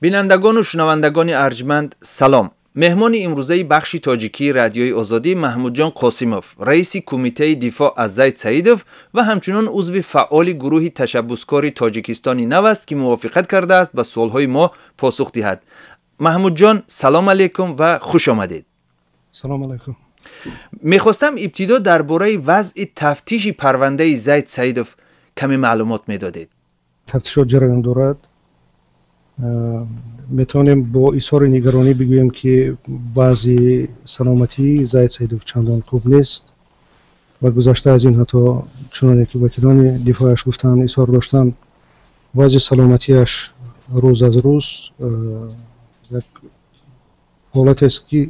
بینندگان و شنوندگان ارجمند سلام. مهمان امروزه بخش تاجیکی رادیوی آزادی محمود جان قاسموف، رئیس کمیته دفاع از زید سعیدوف و همچنین عضو فعال گروه تشبسکاری تاجیکستانی نو است که موافقت کرده است به سوالهای ما پاسخ دهد. محمود جان سلام علیکم و خوش آمدید. سلام علیکم. میخواستم ابتدا درباره وضع تفتیش پرونده زید سعیدوف کمی معلومات میدادید. تفتیشات جریان دارد. میتونیم با اظهار نگرانی بگوییم که وضع سلامتی زید سعیدوف چندان خوب نیست و گذشته از این حتی چنانه که وکیلان دفاعش گفتن اظهار داشتن وضع سلامتیش روز از روز یک حالت است که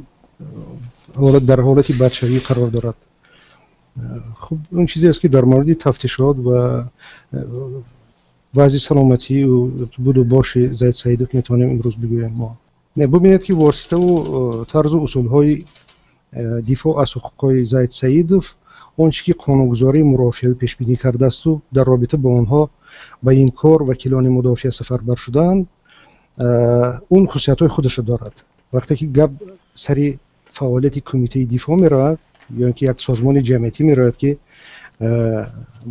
در حالتی بدشوی قرار دارد. خب اون چیزی است که در مورد تفتیشات و وضع سلامتی و بود و باش زید سعیدوف میتونیم امروز بگوییم. ما ببینید که واسطه و طرز و اصولهای دفاع از حقوق زید سعیدوف آنچه که قانونگذاری مرافعه پیش بینی کرده است و در رابطه با آنها به این کار وکیلان مدافع سفربر شدند اون خصوصیت‌های خودش دارد. وقتی که گپ سری فعالیت کمیته دفاع میرود یا اینکه یک سازمان جمعیتی میرود که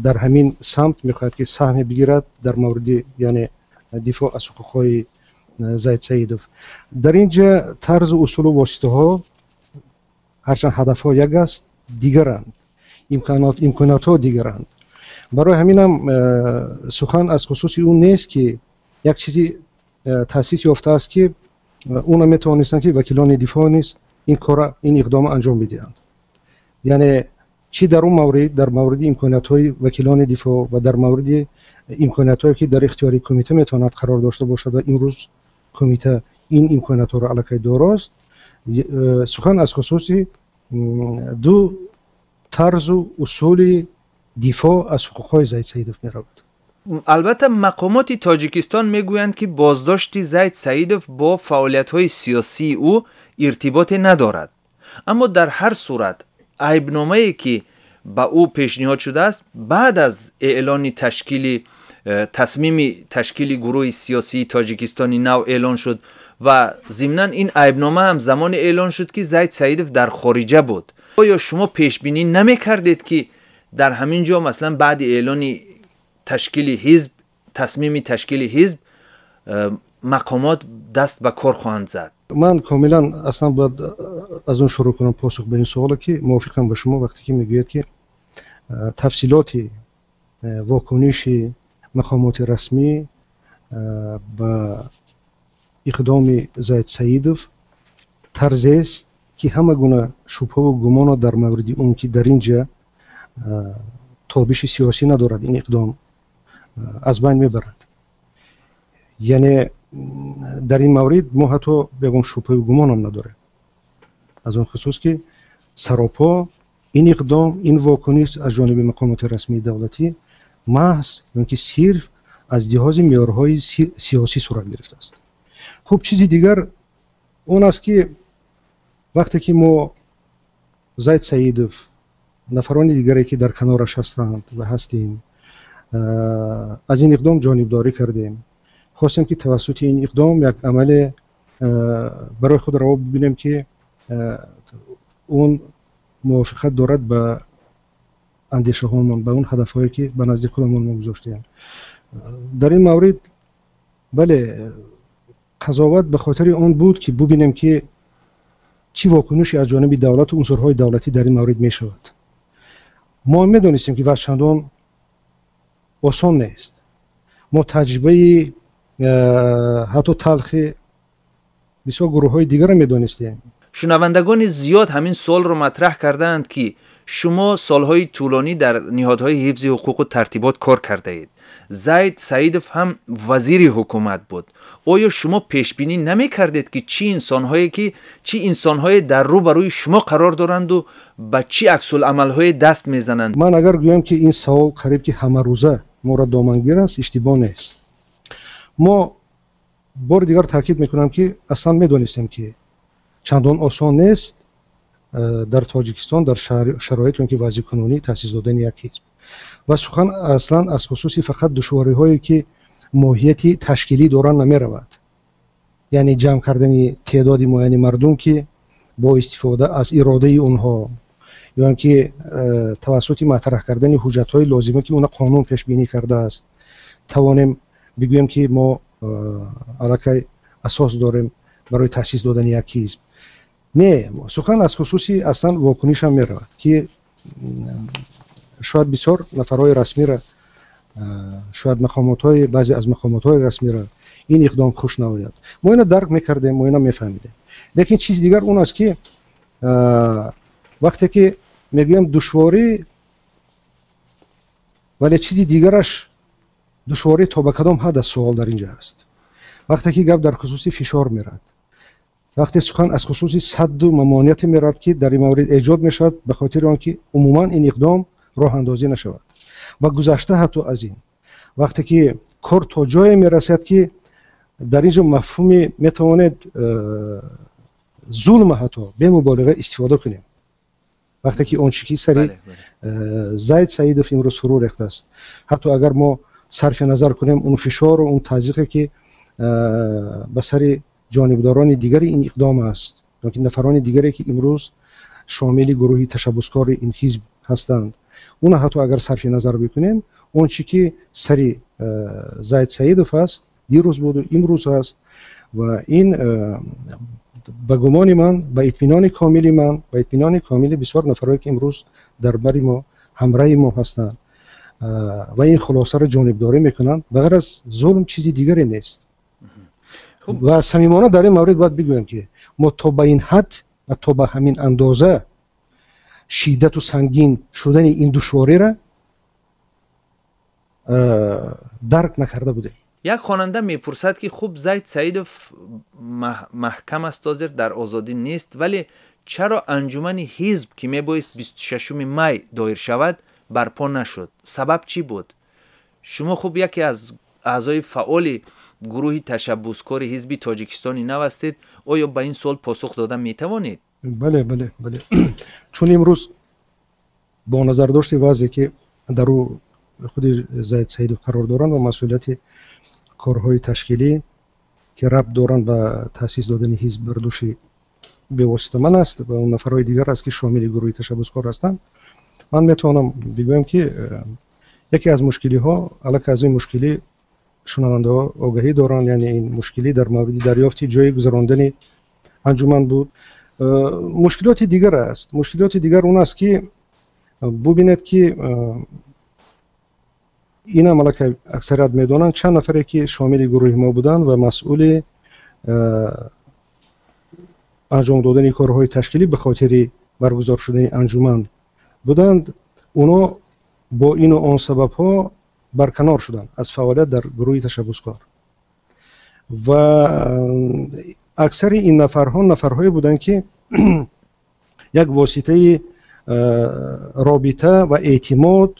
در همین سمت میخواهد که سهم بگیرد در مورد یعنی دفاع از حقوق زید سعیدوف، در اینجا طرز و اصول و واسطه ها هرچند هدف ها یک است دیگرند، امکانات ها دیگرند. برای همین هم سخن از خصوص اون نیست که یک چیزی تاسیس یافته است که اون میتوانستند که وکیلان دفاع نیست این اقدام انجام بدهند. یعنی چی در اون مورد در مورد امکانات‌های وکیلان دفاع و در مورد امکانات‌هایی که در اختیار کمیته میتواند قرار داشته باشد و امروز کمیته این امکانات‌ها را علاقه داراست، سخن از خصوص دو طرز و اصول دفاع از حقوق زید سعیدوف می‌رود. البته مقامات تاجیکستان میگویند که بازداشت زید سعیدوف با فعالیت‌های سیاسی او ارتباط ندارد، اما در هر صورت عیبنامه‌ای که با او پیشنهاد شده است بعد از اعلان تصمیم تشکیل گروه سیاسی تاجیکستانی نو اعلان شد و ضمناً این عیبنامه هم زمان اعلان شد که زید سعیدوف در خارجه بود. آیا شما پیش بینی نمی‌کردید که در همین جا مثلا بعد اعلان تصمیم تشکیل حزب مقامات دست به کار خواهند زد؟ من کاملا اصلا باید از اون شروع کنم پاسخ به این سوال که موافقم با شما وقتی که میگوید که تفصیلات واکنش مقامات رسمی با اقدام زید سعیدوف طرزی است که همه گونه شبهه و گمان در مورد اون که در اینجا تابش سیاسی ندارد این اقدام از بین میبرد. یعنی در این مورد ما حتی بگم شبهه و گمان هم نداره، از اون خصوص که سراپا این اقدام این واکنش از جانب مقامات رسمی دولتی محض که صرف از لحاظ معیارهای سیاسی صورت گرفته است. خب چیزی دیگر اون است که وقتی که ما زید سعیدوف نفران دیگری که در کنارش هستند و هستیم از این اقدام جانبداری کردیم، خواستیم که توسط این اقدام یک عمل برای خود روا ببینیم که اون موافقت دارد به اندیشه هامون، به اون هدفهایی که به نزدیک خودمون ما گذاشتیم. در این مورد بله قضاوت به خاطر اون بود که ببینیم که چی واکنشی از جانب دولت و عنصرهای دولتی در این مورد می شود. ما میدونستیم که وضع چندان آسان نیست. ما تجربه حتی تلخ بسیار گروه های دیگر را میدونستیم. شنوندگان زیاد همین سوال رو مطرح کردند که شما سالهای طولانی در نهادهای حفظ حقوق و ترتیبات کار کرده اید. زید سعیدوف هم وزیر حکومت بود. آیا شما پیش بینی نمی کردید که چی انسان‌های در رو برای شما قرار دارند و به چی عکس العمل‌های دست میزنند؟ من اگر گویم که این سوال قریب که همه روزه ما را دامنگیر است اشتباه نیست. ما بار دیگر تاکید میکنم که اصلا میدونستیم که چندان آسان نیست در تاجیکستان در شرایط که وضع قانونی تأسیس دادن یک حزب و سخن اصلا از خصوصی فقط دشواری‌هایی که ماهیت تشکیلی دارن نمی رود. یعنی جمع کردن تعداد معین مردم که با استفاده از اراده اونها یا اینکه توسط مطرح کردن حجت‌های لازمه که اون قانون پیش بینی کرده است توانیم بگوییم که ما علاقه اساس داریم برای تأسیس دادن یک حزب. نه، سخن از خصوصی اصلا واکنش هم میرود که شاید بسیار نفرهای رسمی را، شاید مقامات‌های بعضی از مقامات‌های رسمی را این اقدام خوش نآید. ما اینو درک میکردیم، ما اینو میفهمیدیم. لیکن چیز دیگر اون است که وقتی که میگویم دشواری، ولی چیزی دیگرش دشواری تا به کدام حد سوال در اینجا هست. وقتی که گپ در خصوصی فشار میرد، وقتی سخن از خصوصی صد و ممانعت میرد که در این مورد ایجاد میشد به خاطر آنکه عموما این اقدام راه اندازی نشود و گذشته حتی از این، وقتی که کار تا جای میرسد که در اینجا مفهومی میتواند ظلم حتی به مبالغه استفاده کنیم، وقتی که اون چیزی سری زید سعیدوف امروز فرو ریخته است، حتی اگر ما صرف نظر کنیم اون فشار و اون تضییقی که به سر جانبداران دیگری این اقدام است، که نفران دیگری که امروز شامل گروهی تشبسکار این حزب هستند، اون حتی اگر صرف نظر بکنیم اون چیزی که سر زید سعیدوف است دیروز بود و امروز است و این به گمان من، به اطمینان کاملی من، به اطمینان کاملی بسیار نفرایی که امروز در بر ما همراه ما هستند و این خلاصه را جانبداری میکنند، بغیر از ظلم چیزی دیگری نیست. و صمیمانه در این مورد باید بگویم که ما تا به این حد و تا به همین اندازه شدت و سنگین شدن این دشواری را درک نکرده بودیم. یک خواننده میپرسد که خوب زید سعیدوف محکم است حاضر در آزادی نیست، ولی چرا انجمن حزب که میبایست 26 می دایر شود برپا نشد؟ سبب چی بود؟ شما خوب یکی از اعضای فعال گروه تشبسکار حزب تاجیکستانی نو هستید، آیا به این سوال پاسخ دادن میتوانید؟ بله بله بله. چون امروز با نظر داشت واضحه که در او خود زید سعیدوف قرار دارند و مسئولیت کارهای تشکیلی که ربط دارند به تأسیس دادن حزب بر دوش به واسطه من است و اون نفرهای دیگر است که شامل گروه تشبسکار هستند. من میتونم بگویم که یکی از مشکلی ها علاوه از این مشکلی شنونده ها آگاهی دارند، یعنی این مشکلی در مورد دریافت جای گذراندن انجمن بود. مشکلات دیگر است. مشکلات دیگر اون است که ببینید که این عملا که اکثریت میدونن چند نفری که شامل گروه ما بودند و مسئول انجام دادن کارهای تشکیلی به خاطر برگزار شدن انجمن بودند، اونا با این و آن سبب ها برکنار شدند از فعالیت در گروه تشبسکار و اکثر این نفرها نفرهایی بودند که یک واسطه رابطه و اعتماد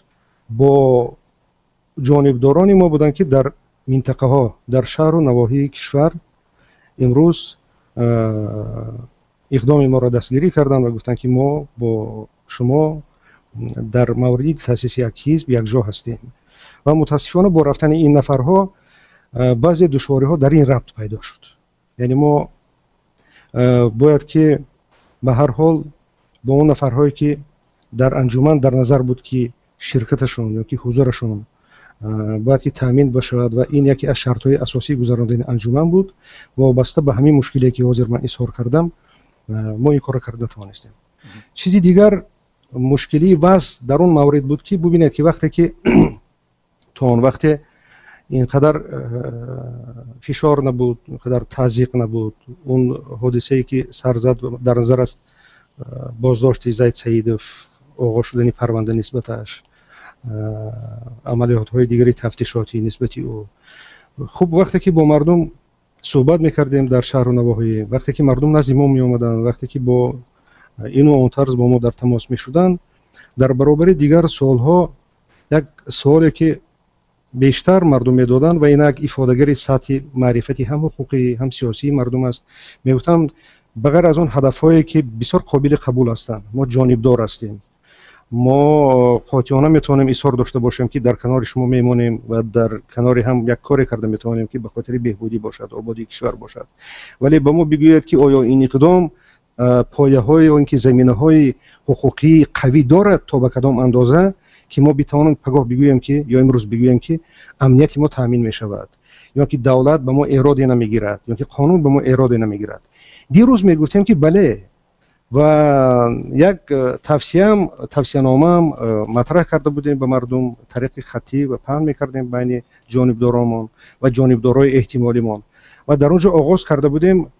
با جانبداران ما بودند که در منطقه ها در شهر و نواحی کشور امروز اقدام ما را دستگیری کردند و گفتند که ما با شما در مورد تأسیس یک حزب یک جا هستیم و متاسفانه با رفتن این نفرها بعضی دشواری ها در این ربط پیدا شد. یعنی ما باید که به هر حال با اون نفرهایی که در انجمن در نظر بود که شرکتشون یا که حضورشون باید که تامین بشود و این یکی از شرط‌های اساسی گذراندن انجمن بود و وابسته به همین مشکلی که حاضر من اظهار کردم ما این کار را کرده توانستیم. چیزی دیگر مشکلی وضع در اون مورد بود که ببینید که وقتی که تا اون وقت اینقدر فشار نبود، اینقدر تضییق نبود، اون حادثه‌ای که سر زد در نظر است بازداشت زید سعیدوف، آغاز شدن پرونده نسبتش، عملیات های دیگری تفتیشاتی نسبتی او. خب وقتی که با مردم صحبت میکردیم در شهر و نواحی، وقتی که مردم نزد ما می آمدن، وقتی که با این و اون طرز با ما در تماس می شدن، در برابر دیگر سوالها یک سوالی که بیشتر مردم می دادن و این یک افاده‌گر سطح معرفتی هم حقوقی هم سیاسی مردم است، می گفتند بغیر از اون هدفهایی که بسیار قابل قبول هستند ما جانبدار هستیم ما قاطعانه میتونیم اصرار داشته باشیم که در کنار شما میمونیم و در کنار هم یک کاری کرده میتونیم که به خاطر بهبودی باشد، آبادی کشور باشد. ولی به ما بگوید که آیا این اقدام پایه های و اینکه زمینه های حقوقی قوی دارد تا به کدام اندازه که ما بتوانیم پگاه بگوییم که یا امروز بگوییم که امنیت ما تامین می شود، یا که دولت به ما اراده نمیگیرد، یا که قانون به ما اراده نمیگیرد. دیروز میگفتیم که بله و یک توصیه نامه مطرح کرده بودیم به مردم، طریق خطی و پهن میکردیم بین جانبدارامون و جانبدارای احتمالیمون و در اونجا آغاز کرده بودیم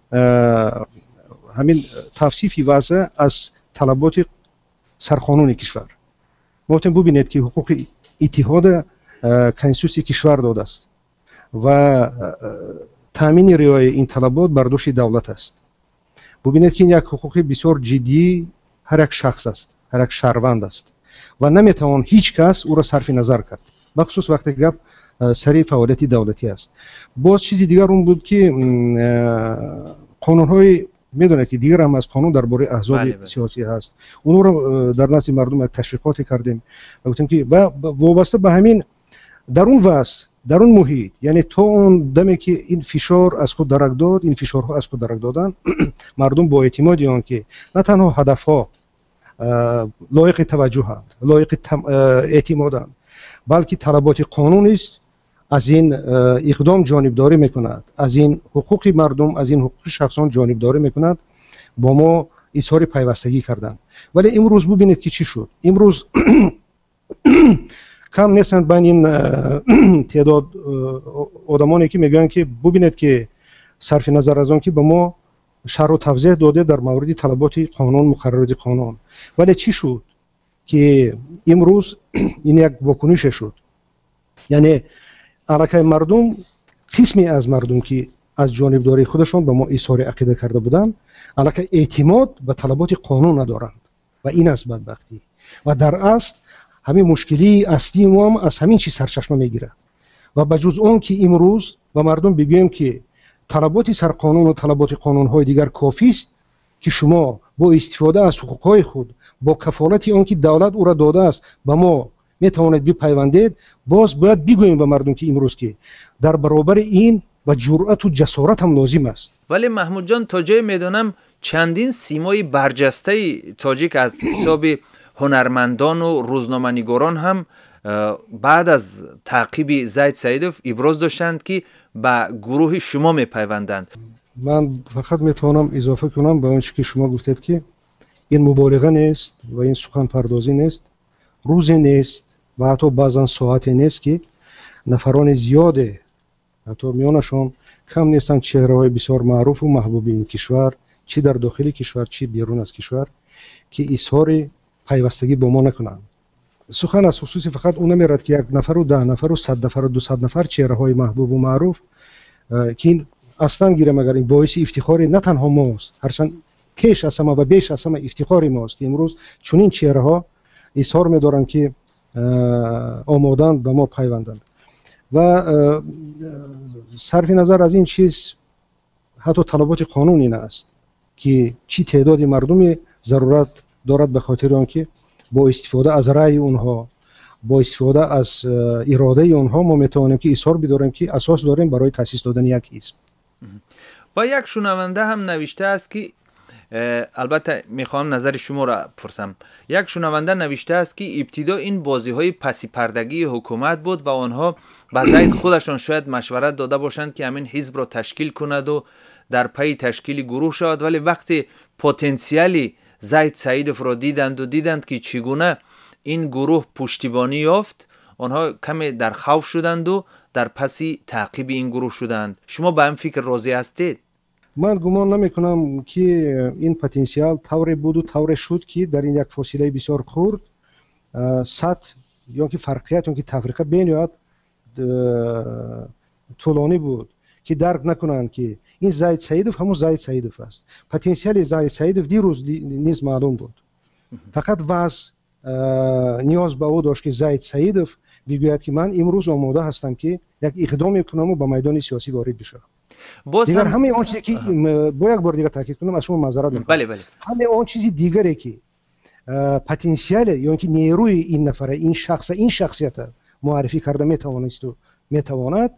همین توصیفی وضع از طلبات سرقانون کشور. گفتیم ببینید که حقوق اتحاد کنستیتوسی کشور داده است و تامین رعایت این طلبات بر دوش دولت است. ببینید که این یک حقوق بسیار جدی هر یک شخص است، هر یک شهروند است و نمیتوان هیچ کس او را صرف نظر کرد، بخصوص وقتی گپ سری فعالیت دولتی است. باز چیزی دیگر اون بود که قانون‌های میدونید که دیگر هم از قانون درباره احزاب سیاسی هست، اون رو در نزد مردم تشویقات کردیم و گفتیم که و وابسته به همین در اون وضع، در اون محیط، یعنی تا اون دمی که این فشار از خود درک داد، این فشارها از خود درک دادن، مردم با اعتمادی آن که نه تنها هدفها لایق توجهند، لایق اعتمادند، بلکه طلبات قانون است، از این اقدام جانبداری میکند، از این حقوق مردم، از این حقوق شخصان جانبداری میکند، با ما اظهار پیوستگی کردند. ولی امروز ببینید که چی شد. امروز کم نیستند بین این تعداد آدمانی که میگن که ببینید که صرف نظر از آن که به ما شرح و توضیح داده در مورد طلبات قانون، مقررات قانون، ولی چی شد که امروز این یک واکنش شد. یعنی علاقه مردم، قسمی از مردم که از جانبداری خودشان به ما اظهار عقیده کرده بودند، علاقه اعتماد به طلبات قانون ندارند و این است بدبختی. و در اصل همین مشکلی اصلی ما هم از همین چیز سرچشمه میگیرد و بجز اون که امروز به مردم بگوییم که طلبات سرقانون و طلبات قانون‌های دیگر کافی است که شما با استفاده از حقوق‌های خود، با کفالت اون که دولت او را داده است به ما میتوانید بپیوندید. باز باید بگوییم به مردم که امروز که در برابر این و جرأت و جسارت هم لازم است. ولی محمود جان، تا جای میدونم چندین سیمای برجسته تاجیک از حساب هنرمندان و روزنامه‌نگاران هم بعد از تعقیب زید سیدوف ابراز داشتند که به گروه شما میپیوندند. من فقط میتوانم اضافه کنم به آنچه که شما گفتید که این مبالغه نیست و این سخن پردازی نیست، روزی نیست و حتی بعضا ساعتی نیست که نفران زیاده، حتی میانشان کم نیستند، چهره‌های بسیار معروف و محبوب این کشور، چی در داخل کشور چی بیرون از کشور، که اظهار پیوستگی با ما نکنند. سخن از خصوصی فقط اون نمیرد که یک نفر و 10 نفر و 100 نفر و 200 نفر چهره‌های محبوب و معروف که این اصلا گیره مگر این باعث افتخار نه تنها ماست، هرچند پیش از همه و بیش از همه افتخار ماست که امروز چنین چهره‌ها اظهار می‌دارند که آمادند به ما پیوندند. و صرف نظر از این چیز حتی طلبات قانون این است که چی تعداد مردمی ضرورت دارد به خاطر آنکه با استفاده از رأی اونها، با استفاده از اراده اونها ما میتوانیم که اظهار بداریم که اساس داریم برای تأسیس دادن یک حزب. و یک شنونده هم نوشته است که البته میخوام نظر شما را پرسم. یک شنونده نوشته است که ابتدا این بازی های پسی پردگی حکومت بود و آنها به زید خودشان شاید مشورت داده باشند که همین حزب را تشکیل کند و در پی تشکیل گروه شود، ولی وقتی پتانسیلی زید سیدوف را دیدند که چگونه این گروه پشتیبانی یافت، آنها کمی در خوف شدند و در پسی تعقیب این گروه شدند. شما به این فکر راضی هستید؟ من گمان نمی کنم که این پتانسیل طوری بود و طوری شد که در این یک فاصله بسیار خرد سطح یا که فرقیت یا که تفریقه بین طولانی بود که درک نکنند که این زید سیدوف همون زید سیدوف است. پتانسیل زید سیدوف دیروز نیز معلوم بود، فقط وضع نیاز به او داشت که زید سیدوف بگوید که من امروز آماده هستم که یک اقدامی کنم و به میدان سیاسی وارد بشم. دیگر همه آن چیزی که با یک بار دیگر تاکید کنم، از شما معذرت میخوام، بله همه آن چیزی دیگری که پتانسیل یا اینکه نیروی این نفر، این شخص، این شخصیت معرفی کرده میتوانست و میتواند،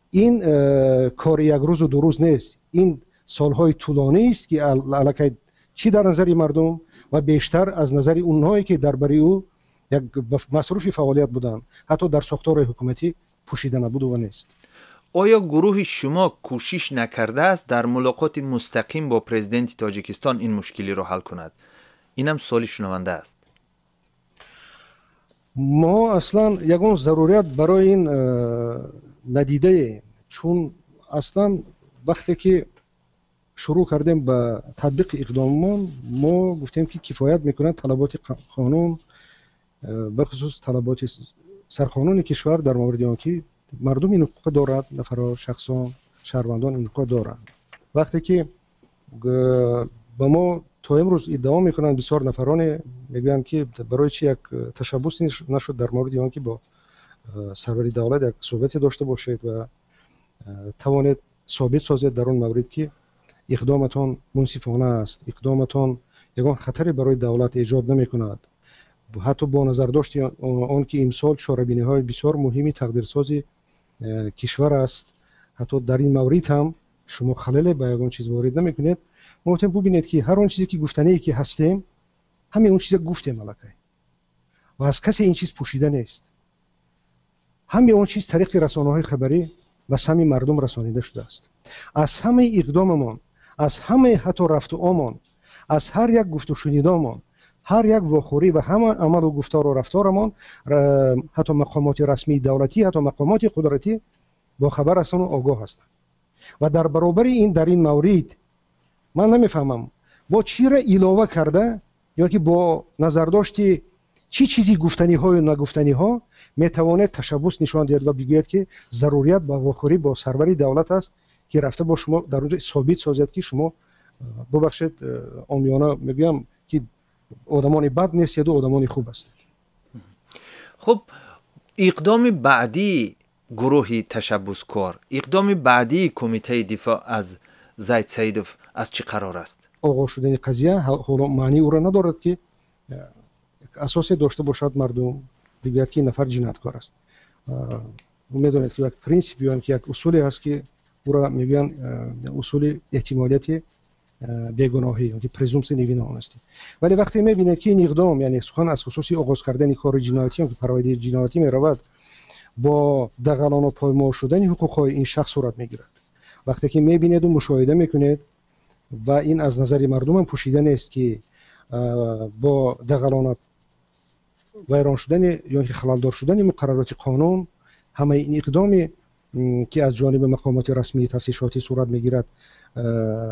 این کار یک روز و دو روز نیست، این سالهای طولانی است که الکی چی در نظر مردم و بیشتر از نظر اونهایی که درباره او یک مصروف فعالیت بودند، حتی در ساختار حکومتی پوشیده نبود و نیست. آیا گروه شما کوشش نکرده است در ملاقات مستقیم با پرزیدنت تاجیکستان این مشکلی را حل کند؟ اینم سوال شنونده است. ما اصلا یگان ضرورت برای این ندیده، چون اصلا وقتی که شروع کردیم به تطبیق اقداممون، ما گفتیم که کفایت میکنند طلبات قانون، به خصوص طلبات سرقانون کشور در مورد آنکه مردم این حقوق دارند، نفرها، شخصان، شهروندان این حقوق دارند. وقتی که با ما تا امروز ادعا میکنند بسیار نفران، میگویند که برای چی یک تشبث نشد در مورد آنکه با سرور دولت یک صحبتی داشته باشید و توانید ثابت سازید در اون مورد که اقدامتان منصفانه است، اقدامتان یگان خطری برای دولت ایجاد نمیکند، حتی با نظر داشت آن که امسال چاره‌بینی های بسیار مهمی تقدیرسازی کشور است، حتی در این مورد هم شما خلل به یگان چیز وارد نمیکنید. ممکن ببینید که هر اون چیزی که گفتنی که هستیم همین اون چیزی گفتیم الکی و از کسی این چیز پوشیده نیست. همین اون چیز طریق رسانه‌های خبری و همین مردم رسانیده شده است. از همه اقداممان، از همه حتی رفت و آمان، از هر یک گفت و شنیدمان، هر یک واخوری و همه عمل و گفتار و رفتارمان، حتی مقامات رسمی دولتی، حتی مقامات قدرتی با خبر هستند و آگاه هستند. و در برابر این در این مورد من نمیفهمم با چی را علاوه کرده یا که با نظر داشتی چی چیزی گفتنی ها و نگفتنی ها میتواند تشبث نشان دهد و بگوید که ضروریت با واخوری با سروری دولت است که رفته با شما در اونجا ثابت سازد که شما ببخشید عامیانه میگم که آدمان بد نیست یا آدمان خوب است. خب اقدام بعدی گروه تشبثکار، اقدام بعدی کمیته دفاع از زید سیدوف از چه قرار است؟ آغاز شدن قضیه حالا معنی او را ندارد که اساسی داشته باشد مردم بگوید که نفر جنایتکار است. میدونید که یک پرینسیپ یا که یک اصولی هست که او را میگن اصول احتمالیت بیگناهی یا که پرزومپشن آف اینوسنس. ولی وقتی میبینید که این اقدام یعنی سخن از خصوصی آغاز کردن کار جنایتی که پرونده جنایتی میرود با دغلان و پایمال شدن حقوق‌های این شخص صورت میگیرد. وقتی که میبینید و مشاهده میکنید و این از نظر مردم هم پوشیده نیست که با دغلان ویران شدن یا خلالدار شدن مقررات قانون همه این اقدامی که از جانب مقامات رسمی تفتیشاتی صورت میگیرد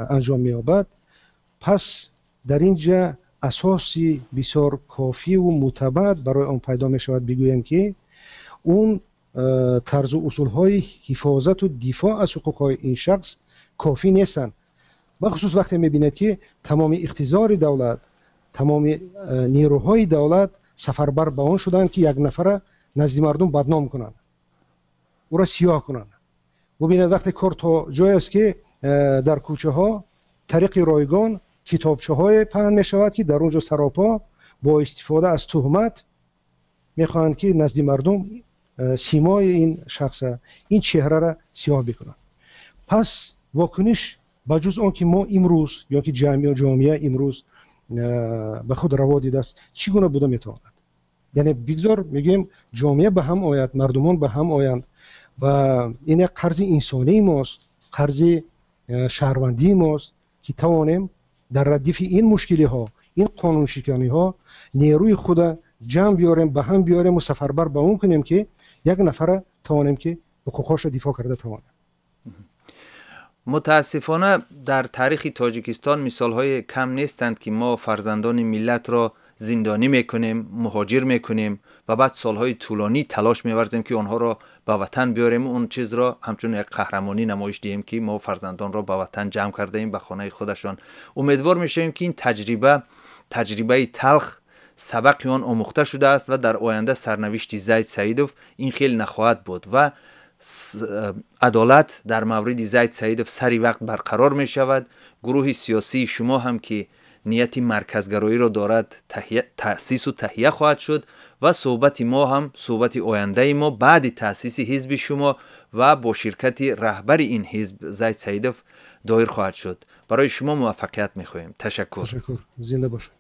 انجام مییابد، پس در اینجا اساسی بسیار کافی و معتبر برای آن پیدا میشود بگوییم که اون طرز و اصولهای حفاظت و دفاع از حقوقهای این شخص کافی نیستند. بخصوص وقتی میبینید که تمام اقتدار دولت، تمام نیروهای دولت سفربر به آن شدند که یک نفر نزد مردم بدنام کنند، او را سیاه کنند. ببینید وقتی کار تا جای است که در کوچه ها طریق رایگان کتابچه های پهن می شود که در اونجا سراپا با استفاده از تهمت میخواهند که نزد مردم سیمای این شخص، این چهره را سیاه بکنند. پس واکنش بجز آن که ما امروز یا که جامعه امروز به خود روا دیده است چگونه بوده میتواند؟ یعنی بگذار میگیم جامعه به هم آید، مردمان به هم آیند و این یک قرض انسانی ماست، قرض شهروندی ماست که توانیم در ردیف این مشکلی ها، این قانون شکنی ها نیروی خود جمع بیاریم، به هم بیاریم و سفربر به اون کنیم که یک نفر توانیم که حقوقش را دفاع کرده توانیم. متاسفانه در تاریخ تاجیکستان مثالهای کم نیستند که ما فرزندان ملت را زندانی میکنیم، مهاجر میکنیم و بعد سالهای طولانی تلاش میورزیم که آنها را به وطن بیاریم و اون چیز را همچون یک قهرمانی نمایش دهیم که ما فرزندان را به وطن جمع کرده ایم، به خانه خودشان. امیدوار میشیم که این تجربه تلخ سبق آن آموخته شده است و در آینده سرنوشت زید سیدوف این خیلی نخواهد بود و عدالت در مورد زید سیدوف سری وقت برقرار می شود. گروه سیاسی شما هم که نیت مرکزگرایی را دارد تأسیس و تهیه خواهد شد و صحبت ما هم صحبت آینده ما بعد تأسیس حزب شما و با شرکت رهبر این حزب زید سیدوف دایر خواهد شد. برای شما موفقیت می‌خواهیم. تشکر. زنده باشید.